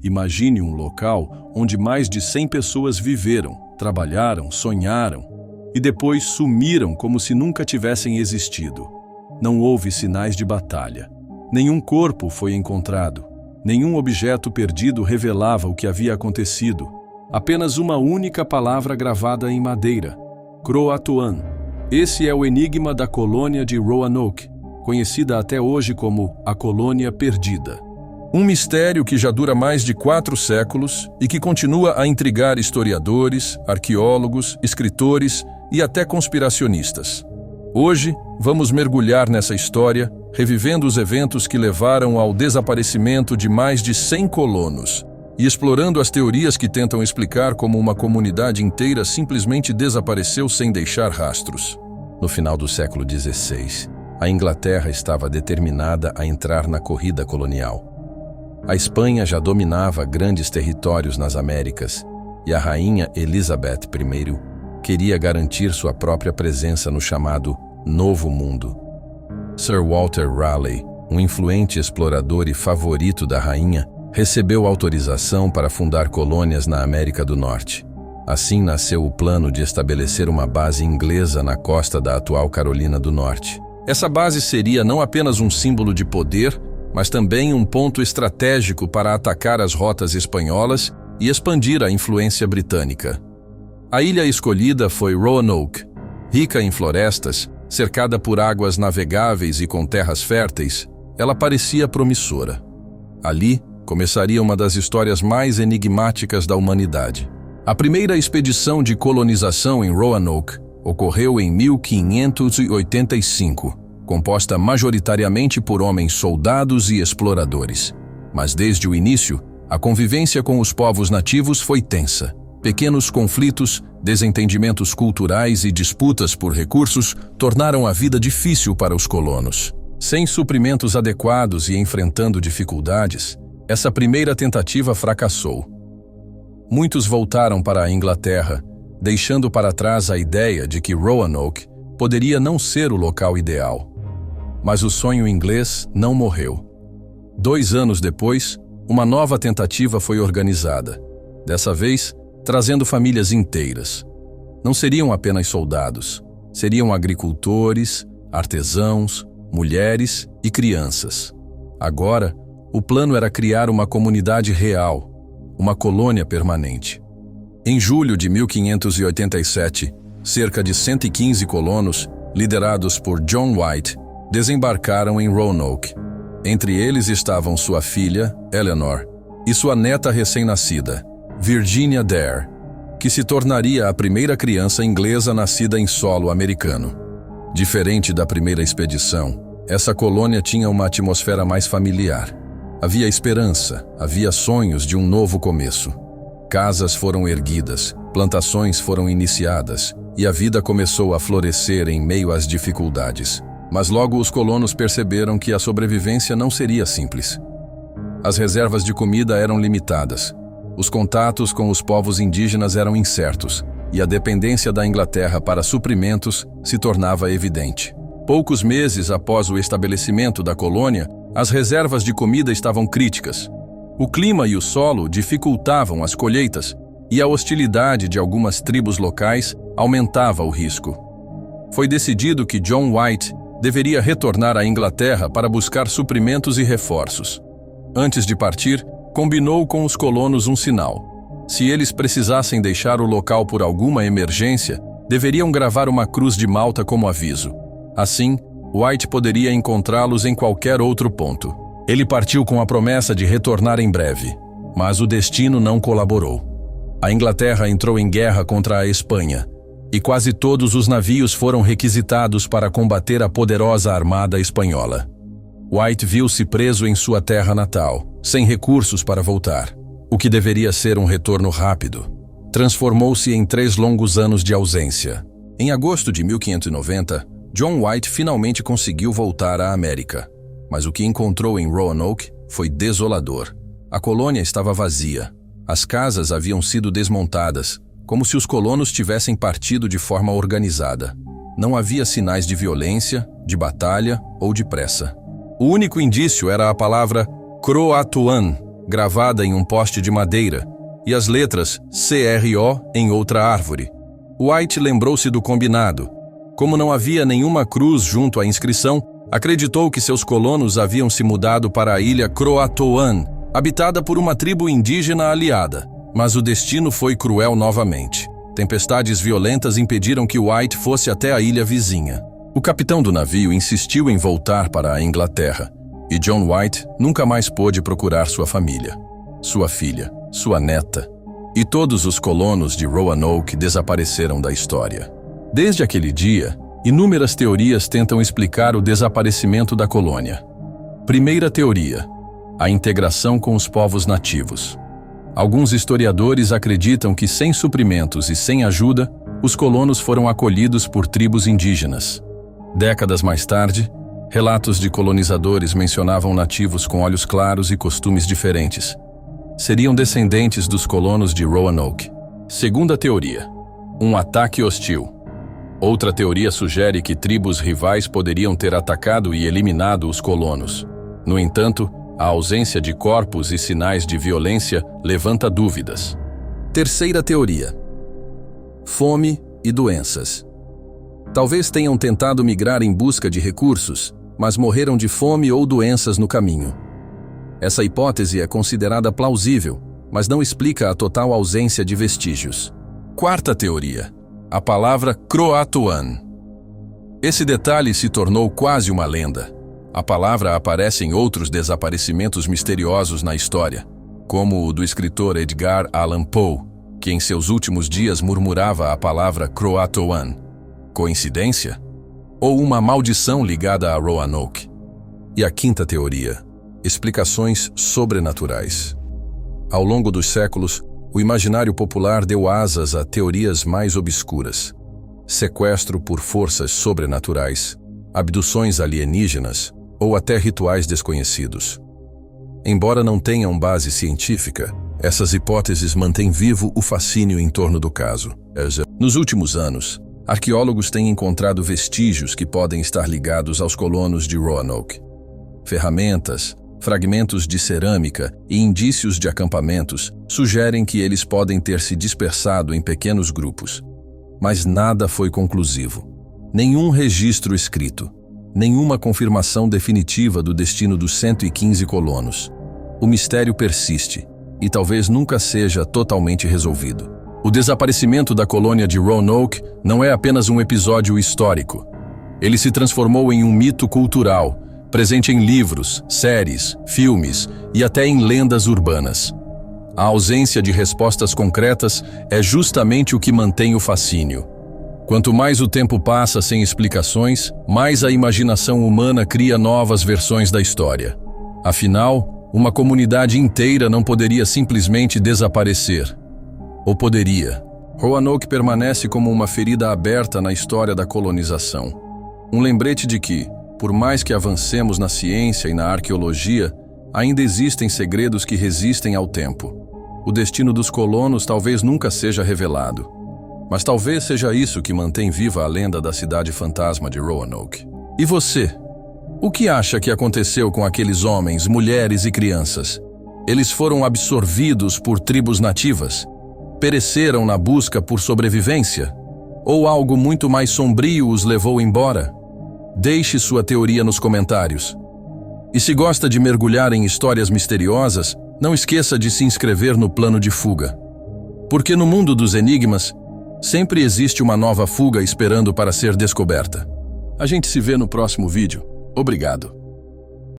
Imagine um local onde mais de 100 pessoas viveram, trabalharam, sonharam e depois sumiram como se nunca tivessem existido. Não houve sinais de batalha. Nenhum corpo foi encontrado. Nenhum objeto perdido revelava o que havia acontecido. Apenas uma única palavra gravada em madeira: Croatoan. Esse é o enigma da colônia de Roanoke, conhecida até hoje como a Colônia Perdida. Um mistério que já dura mais de 4 séculos e que continua a intrigar historiadores, arqueólogos, escritores e até conspiracionistas. Hoje, vamos mergulhar nessa história, revivendo os eventos que levaram ao desaparecimento de mais de 100 colonos e explorando as teorias que tentam explicar como uma comunidade inteira simplesmente desapareceu sem deixar rastros. No final do século XVI, a Inglaterra estava determinada a entrar na corrida colonial. A Espanha já dominava grandes territórios nas Américas e a rainha Elizabeth I queria garantir sua própria presença no chamado Novo Mundo. Sir Walter Raleigh, um influente explorador e favorito da rainha, recebeu autorização para fundar colônias na América do Norte. Assim nasceu o plano de estabelecer uma base inglesa na costa da atual Carolina do Norte. Essa base seria não apenas um símbolo de poder, mas também um ponto estratégico para atacar as rotas espanholas e expandir a influência britânica. A ilha escolhida foi Roanoke. Rica em florestas, cercada por águas navegáveis e com terras férteis, ela parecia promissora. Ali começaria uma das histórias mais enigmáticas da humanidade. A primeira expedição de colonização em Roanoke ocorreu em 1585, composta majoritariamente por homens soldados e exploradores. Mas desde o início, a convivência com os povos nativos foi tensa. Pequenos conflitos, desentendimentos culturais e disputas por recursos tornaram a vida difícil para os colonos. Sem suprimentos adequados e enfrentando dificuldades, essa primeira tentativa fracassou. Muitos voltaram para a Inglaterra, deixando para trás a ideia de que Roanoke poderia não ser o local ideal. Mas o sonho inglês não morreu. 2 anos depois, uma nova tentativa foi organizada. Dessa vez, trazendo famílias inteiras. Não seriam apenas soldados, seriam agricultores, artesãos, mulheres e crianças. Agora, o plano era criar uma comunidade real, uma colônia permanente. Em julho de 1587, cerca de 115 colonos, liderados por John White, desembarcaram em Roanoke. Entre eles estavam sua filha, Eleanor, e sua neta recém-nascida, Virginia Dare, que se tornaria a primeira criança inglesa nascida em solo americano. Diferente da primeira expedição, essa colônia tinha uma atmosfera mais familiar. Havia esperança, havia sonhos de um novo começo. Casas foram erguidas, plantações foram iniciadas, e a vida começou a florescer em meio às dificuldades. Mas logo os colonos perceberam que a sobrevivência não seria simples. As reservas de comida eram limitadas, os contatos com os povos indígenas eram incertos, e a dependência da Inglaterra para suprimentos se tornava evidente. Poucos meses após o estabelecimento da colônia, as reservas de comida estavam críticas. O clima e o solo dificultavam as colheitas, e a hostilidade de algumas tribos locais aumentava o risco. Foi decidido que John White deveria retornar à Inglaterra para buscar suprimentos e reforços. Antes de partir, combinou com os colonos um sinal. Se eles precisassem deixar o local por alguma emergência, deveriam gravar uma cruz de Malta como aviso. Assim, White poderia encontrá-los em qualquer outro ponto. Ele partiu com a promessa de retornar em breve, mas o destino não colaborou. A Inglaterra entrou em guerra contra a Espanha, e quase todos os navios foram requisitados para combater a poderosa armada espanhola. White viu-se preso em sua terra natal, sem recursos para voltar. O que deveria ser um retorno rápido, transformou-se em 3 longos anos de ausência. Em agosto de 1590, John White finalmente conseguiu voltar à América. Mas o que encontrou em Roanoke foi desolador. A colônia estava vazia. As casas haviam sido desmontadas, como se os colonos tivessem partido de forma organizada. Não havia sinais de violência, de batalha ou de pressa. O único indício era a palavra Croatoan, gravada em um poste de madeira, e as letras CRO em outra árvore. White lembrou-se do combinado. Como não havia nenhuma cruz junto à inscrição, acreditou que seus colonos haviam se mudado para a ilha Croatoan, habitada por uma tribo indígena aliada. Mas o destino foi cruel novamente. Tempestades violentas impediram que White fosse até a ilha vizinha. O capitão do navio insistiu em voltar para a Inglaterra, e John White nunca mais pôde procurar sua família, sua filha, sua neta, e todos os colonos de Roanoke desapareceram da história. Desde aquele dia, inúmeras teorias tentam explicar o desaparecimento da colônia. Primeira teoria: a integração com os povos nativos. Alguns historiadores acreditam que, sem suprimentos e sem ajuda, os colonos foram acolhidos por tribos indígenas. Décadas mais tarde, relatos de colonizadores mencionavam nativos com olhos claros e costumes diferentes. Seriam descendentes dos colonos de Roanoke. Segunda teoria: um ataque hostil. Outra teoria sugere que tribos rivais poderiam ter atacado e eliminado os colonos. No entanto, a ausência de corpos e sinais de violência levanta dúvidas. Terceira teoria: fome e doenças. Talvez tenham tentado migrar em busca de recursos, mas morreram de fome ou doenças no caminho. Essa hipótese é considerada plausível, mas não explica a total ausência de vestígios. Quarta teoria: a palavra Croatoan. Esse detalhe se tornou quase uma lenda. A palavra aparece em outros desaparecimentos misteriosos na história, como o do escritor Edgar Allan Poe, que em seus últimos dias murmurava a palavra Croatoan. Coincidência? Ou uma maldição ligada a Roanoke? E a quinta teoria: explicações sobrenaturais. Ao longo dos séculos, o imaginário popular deu asas a teorias mais obscuras. Sequestro por forças sobrenaturais, abduções alienígenas ou até rituais desconhecidos. Embora não tenham base científica, essas hipóteses mantêm vivo o fascínio em torno do caso. Nos últimos anos, arqueólogos têm encontrado vestígios que podem estar ligados aos colonos de Roanoke. Ferramentas, fragmentos de cerâmica e indícios de acampamentos sugerem que eles podem ter se dispersado em pequenos grupos. Mas nada foi conclusivo. Nenhum registro escrito. Nenhuma confirmação definitiva do destino dos 115 colonos. O mistério persiste e talvez nunca seja totalmente resolvido. O desaparecimento da colônia de Roanoke não é apenas um episódio histórico. Ele se transformou em um mito cultural, presente em livros, séries, filmes e até em lendas urbanas. A ausência de respostas concretas é justamente o que mantém o fascínio. Quanto mais o tempo passa sem explicações, mais a imaginação humana cria novas versões da história. Afinal, uma comunidade inteira não poderia simplesmente desaparecer. Ou poderia? Roanoke permanece como uma ferida aberta na história da colonização. Um lembrete de que, por mais que avancemos na ciência e na arqueologia, ainda existem segredos que resistem ao tempo. O destino dos colonos talvez nunca seja revelado. Mas talvez seja isso que mantém viva a lenda da cidade fantasma de Roanoke. E você? O que acha que aconteceu com aqueles homens, mulheres e crianças? Eles foram absorvidos por tribos nativas? Pereceram na busca por sobrevivência? Ou algo muito mais sombrio os levou embora? Deixe sua teoria nos comentários. E se gosta de mergulhar em histórias misteriosas, não esqueça de se inscrever no Plano de Fuga. Porque no mundo dos enigmas, sempre existe uma nova fuga esperando para ser descoberta. A gente se vê no próximo vídeo. Obrigado.